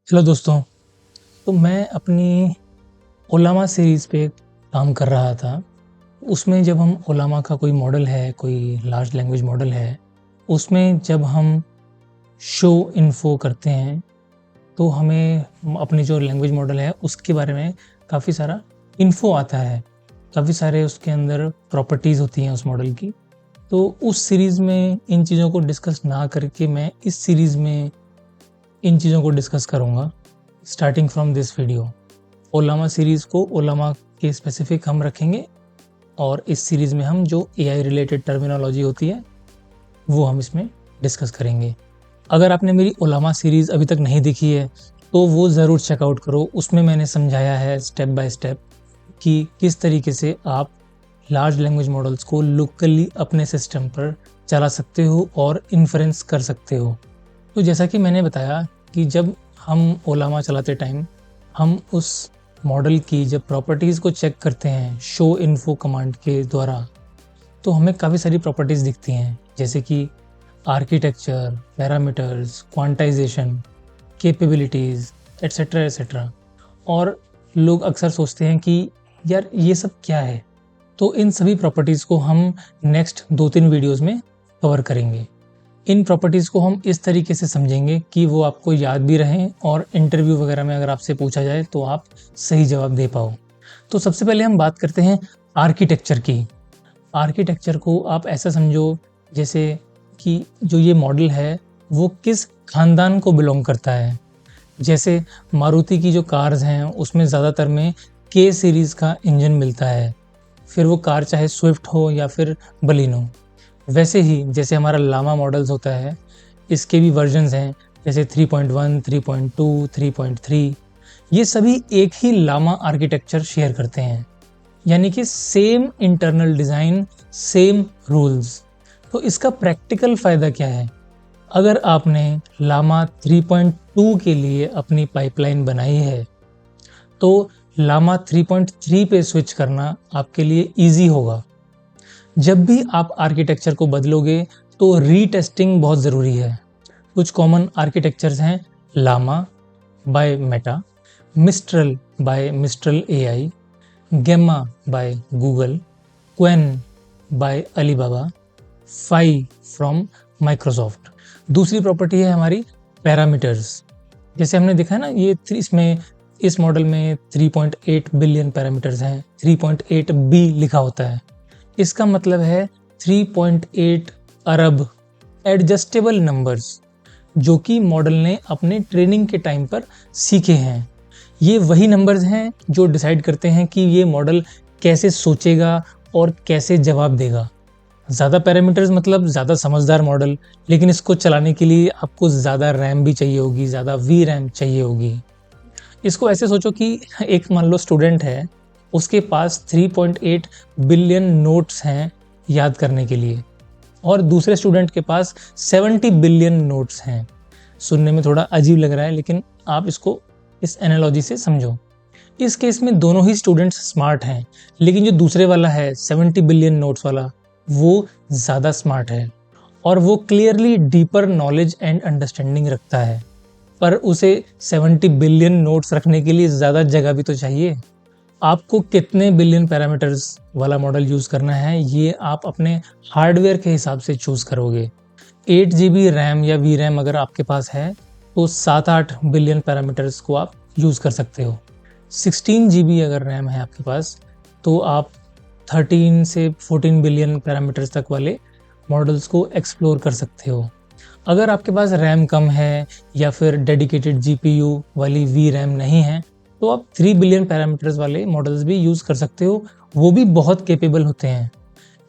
Hello दोस्तों। तो मैं अपनी ओलामा सीरीज़ पे काम कर रहा था। उसमें जब हम ओलामा का कोई मॉडल है, कोई लार्ज लैंग्वेज मॉडल है, उसमें जब हम शो इन्फो करते हैं, तो हमें अपनी जो लैंग्वेज मॉडल है, उसके बारे में काफ़ी सारा इन्फो आता है। काफ़ी सारे उसके अंदर प्रॉपर्टीज़ होती हैं उस मॉडल की। तो उस सीरीज़ में इन चीज़ों को डिस्कस ना करके मैं इस सीरीज़ में इन चीज़ों को डिस्कस करूँगा starting from this video. ओलामा series को ओलामा के स्पेसिफिक हम रखेंगे और इस सीरीज़ में हम जो एआई रिलेटेड टर्मिनोलॉजी होती है वो हम इसमें डिस्कस करेंगे। अगर आपने मेरी ओलामा सीरीज़ अभी तक नहीं देखी है तो वो ज़रूर चेकआउट करो। उसमें मैंने समझाया है स्टेप बाय स्टेप कि किस तरीके से आप लार्ज लैंग्वेज मॉडल्स को लोकली अपने सिस्टम पर चला सकते हो और इन्फ्रेंस कर सकते हो। तो जैसा कि मैंने बताया कि जब हम ओलामा चलाते टाइम हम उस मॉडल की जब प्रॉपर्टीज़ को चेक करते हैं शो इन्फो कमांड के द्वारा, तो हमें काफ़ी सारी प्रॉपर्टीज़ दिखती हैं, जैसे कि architecture, parameters, quantization, capabilities, etcetera etcetera. और लोग अक्सर सोचते हैं कि यार ये सब क्या है। तो इन सभी प्रॉपर्टीज़ को हम नेक्स्ट 2-3 वीडियोज़ में कवर करेंगे। इन प्रॉपर्टीज़ को हम इस तरीके से समझेंगे कि वो आपको याद भी रहें और इंटरव्यू वगैरह में अगर आपसे पूछा जाए तो आप सही जवाब दे पाओ। तो सबसे पहले हम बात करते हैं आर्किटेक्चर की। आर्किटेक्चर को आप ऐसा समझो जैसे कि जो ये मॉडल है वो किस खानदान को बिलोंग करता है। जैसे मारुति की जो कार्स हैं उसमें ज़्यादातर में के सीरीज़ का इंजन मिलता है, फिर वो कार चाहे स्विफ्ट हो या फिर बलिनो। वैसे ही जैसे हमारा लामा मॉडल्स होता है, इसके भी वर्जन्स हैं, जैसे 3.1, 3.2, 3.3। ये सभी एक ही लामा आर्किटेक्चर शेयर करते हैं, यानी कि same internal design, same rules. तो इसका प्रैक्टिकल फ़ायदा क्या है? अगर आपने लामा 3.2 के लिए अपनी पाइपलाइन बनाई है, तो लामा 3.3 पे स्विच करना आपके लिए ईज़ी होगा। जब भी आप आर्किटेक्चर को बदलोगे तो रीटेस्टिंग बहुत ज़रूरी है। कुछ कॉमन आर्किटेक्चर्स हैं Llama by Meta, Mistral by Mistral AI, Gemma by Google, Qwen by Alibaba, Phi from Microsoft. दूसरी प्रॉपर्टी है हमारी पैरामीटर्स। जैसे हमने देखा है ना, ये इसमें इस मॉडल में 3.8 बिलियन पैरामीटर्स हैं। 3.8 बी लिखा होता है, इसका मतलब है 3.8 अरब एडजस्टेबल नंबर्स जो कि मॉडल ने अपने ट्रेनिंग के टाइम पर सीखे हैं। ये वही नंबर्स हैं जो डिसाइड करते हैं कि ये मॉडल कैसे सोचेगा और कैसे जवाब देगा। ज़्यादा पैरामीटर्स मतलब ज़्यादा समझदार मॉडल, लेकिन इसको चलाने के लिए आपको ज़्यादा रैम भी चाहिए होगी, ज़्यादा वी रैम चाहिए होगी। इसको ऐसे सोचो कि एक मान लो स्टूडेंट है, उसके पास 3.8 बिलियन नोट्स हैं याद करने के लिए और दूसरे स्टूडेंट के पास 70 बिलियन नोट्स हैं। सुनने में थोड़ा अजीब लग रहा है, लेकिन आप इसको इस एनालॉजी से समझो। इस केस में दोनों ही स्टूडेंट्स स्मार्ट हैं, लेकिन जो दूसरे वाला है 70 बिलियन नोट्स वाला, वो ज़्यादा स्मार्ट है और वो clearly deeper knowledge and understanding रखता है। पर उसे 70 बिलियन नोट्स रखने के लिए ज़्यादा जगह भी तो चाहिए। आपको कितने बिलियन पैरामीटर्स वाला मॉडल यूज़ करना है, ये आप अपने हार्डवेयर के हिसाब से चूज़ करोगे। 8 GB रैम या वी रैम अगर आपके पास है तो 7-8 बिलियन पैरामीटर्स को आप यूज़ कर सकते हो। 16 GB अगर रैम है आपके पास तो आप 13 से 14 बिलियन पैरामीटर्स तक वाले मॉडल्स को एक्सप्लोर कर सकते हो। अगर आपके पास रैम कम है या फिर डेडिकेटेड GPU वाली वी रैम नहीं है तो आप 3 बिलियन पैरामीटर्स वाले मॉडल्स भी यूज़ कर सकते हो, वो भी बहुत कैपेबल होते हैं।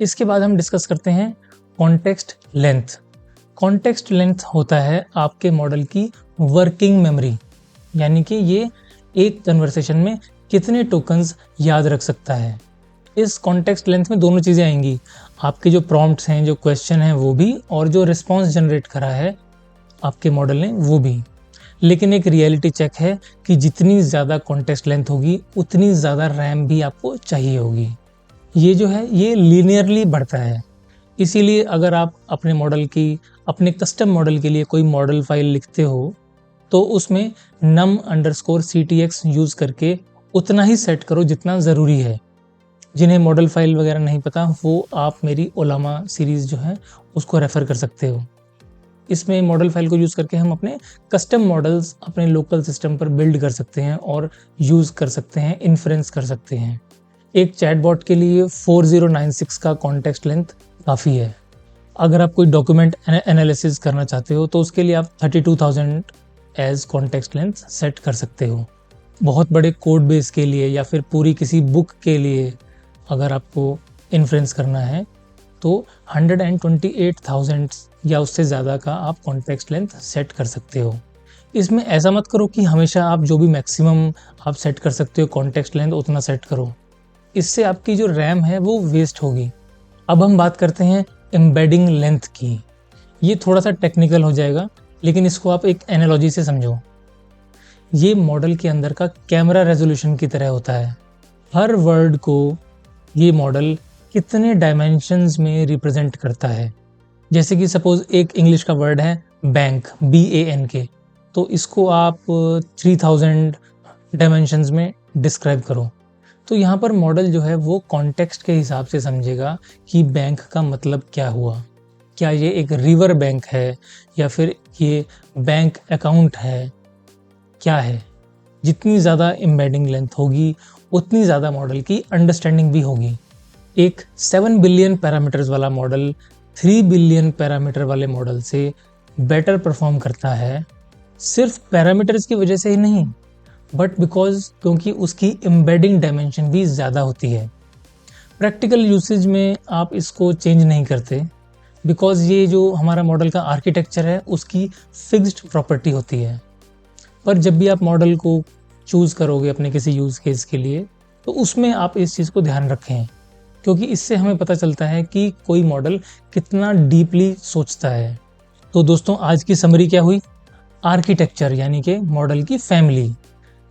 इसके बाद हम डिस्कस करते हैं कॉन्टेक्स्ट लेंथ। कॉन्टेक्स्ट लेंथ होता है आपके मॉडल की वर्किंग मेमोरी, यानी कि ये एक कन्वर्सेशन में कितने टोकन्स याद रख सकता है। इस कॉन्टेक्स्ट लेंथ में दोनों चीज़ें आएंगी, आपके जो प्रॉम्प्ट्स हैं, जो क्वेश्चन हैं वो भी, और जो रिस्पॉन्स जनरेट करा है आपके मॉडल ने वो भी। लेकिन एक रियलिटी चेक है कि जितनी ज़्यादा कॉन्टेक्स्ट लेंथ होगी उतनी ज़्यादा रैम भी आपको चाहिए होगी। ये जो है ये लीनियरली बढ़ता है। इसीलिए अगर आप अपने मॉडल की, अपने कस्टम मॉडल के लिए कोई मॉडल फाइल लिखते हो तो उसमें num_ctx यूज़ करके उतना ही सेट करो जितना ज़रूरी है। जिन्हें मॉडल फाइल वगैरह नहीं पता वो आप मेरी ओलामा सीरीज़ जो है उसको रेफ़र कर सकते हो। इसमें मॉडल फाइल को यूज़ करके हम अपने कस्टम मॉडल्स अपने लोकल सिस्टम पर बिल्ड कर सकते हैं और यूज़ कर सकते हैं, इन्फ्रेंस कर सकते हैं। एक चैटबॉट के लिए 4096 का कॉन्टेक्स्ट लेंथ काफ़ी है। अगर आप कोई डॉक्यूमेंट एनालिसिस करना चाहते हो तो उसके लिए आप 32,000 एज कॉन्टेक्स्ट लेंथ सेट कर सकते हो। बहुत बड़े कोड बेस के लिए या फिर पूरी किसी बुक के लिए अगर आपको इन्फ्रेंस करना है तो 128,000 या उससे ज़्यादा का आप कॉन्टेक्स्ट लेंथ सेट कर सकते हो। इसमें ऐसा मत करो कि हमेशा आप जो भी मैक्सिमम आप सेट कर सकते हो कॉन्टेक्स्ट लेंथ उतना सेट करो। इससे आपकी जो रैम है वो वेस्ट होगी। अब हम बात करते हैं एम्बेडिंग लेंथ की। ये थोड़ा सा टेक्निकल हो जाएगा, लेकिन इसको आप एक एनालॉजी से समझो। ये मॉडल के अंदर का कैमरा रेजोल्यूशन की तरह होता है। हर वर्ड को ये मॉडल कितने डायमेंशंस में रिप्रेजेंट करता है। जैसे कि सपोज एक इंग्लिश का वर्ड है बैंक, BANK, तो इसको आप 3000 डायमेंशंस में डिस्क्राइब करो। तो यहाँ पर मॉडल जो है वो कॉन्टेक्स्ट के हिसाब से समझेगा कि बैंक का मतलब क्या हुआ। क्या ये एक रिवर बैंक है या फिर ये बैंक अकाउंट है, क्या है। जितनी ज़्यादा एम्बेडिंग लेंथ होगी उतनी ज़्यादा मॉडल की अंडरस्टैंडिंग भी होगी। एक 7 बिलियन पैरामीटर्स वाला मॉडल 3 बिलियन पैरामीटर वाले मॉडल से बेटर परफॉर्म करता है, सिर्फ पैरामीटर्स की वजह से ही नहीं, बट क्योंकि उसकी एम्बेडिंग डायमेंशन भी ज़्यादा होती है। प्रैक्टिकल यूसेज में आप इसको चेंज नहीं करते, बिकॉज ये जो हमारा मॉडल का आर्किटेक्चर है उसकी फिक्स्ड प्रॉपर्टी होती है। पर जब भी आप मॉडल को चूज़ करोगे अपने किसी यूज़ केस के लिए तो उसमें आप इस चीज़ को ध्यान रखें, क्योंकि इससे हमें पता चलता है कि कोई मॉडल कितना डीपली सोचता है। तो दोस्तों, आज की समरी क्या हुई? आर्किटेक्चर यानी कि मॉडल की फैमिली,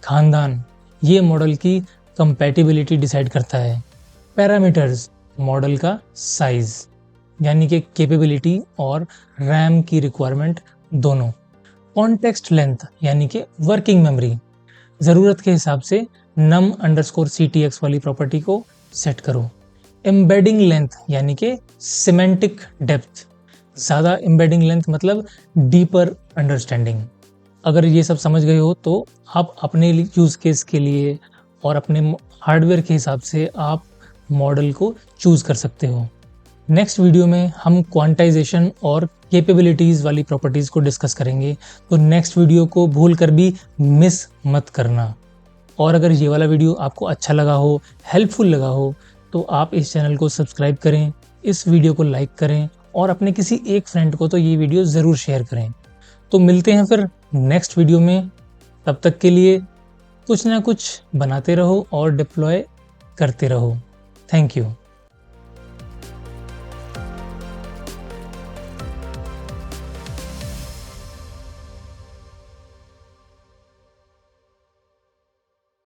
खानदान, ये मॉडल की कंपैटिबिलिटी डिसाइड करता है। पैरामीटर्स, मॉडल का साइज यानी कि कैपेबिलिटी और रैम की रिक्वायरमेंट दोनों। कॉन्टेक्स्ट लेंथ यानी कि वर्किंग मेमोरी, ज़रूरत के हिसाब से num_ctx वाली प्रॉपर्टी को सेट करो। एम्बेडिंग लेंथ यानी कि सिमेंटिक डेप्थ, ज़्यादा एम्बेडिंग लेंथ मतलब डीपर अंडरस्टैंडिंग। अगर ये सब समझ गए हो तो आप अपने यूज़ केस के लिए और अपने हार्डवेयर के हिसाब से आप मॉडल को चूज़ कर सकते हो। नेक्स्ट वीडियो में हम क्वांटाइजेशन और कैपेबिलिटीज़ वाली प्रॉपर्टीज़ को डिस्कस करेंगे, तो नेक्स्ट वीडियो को भूल कर भी मिस मत करना। और अगर ये वाला वीडियो आपको अच्छा लगा हो, हेल्पफुल लगा हो, तो आप इस चैनल को सब्सक्राइब करें, इस वीडियो को लाइक करें और अपने किसी एक फ्रेंड को तो ये वीडियो ज़रूर शेयर करें। तो मिलते हैं फिर नेक्स्ट वीडियो में। तब तक के लिए कुछ ना कुछ बनाते रहो और डिप्लॉय करते रहो। Thank you.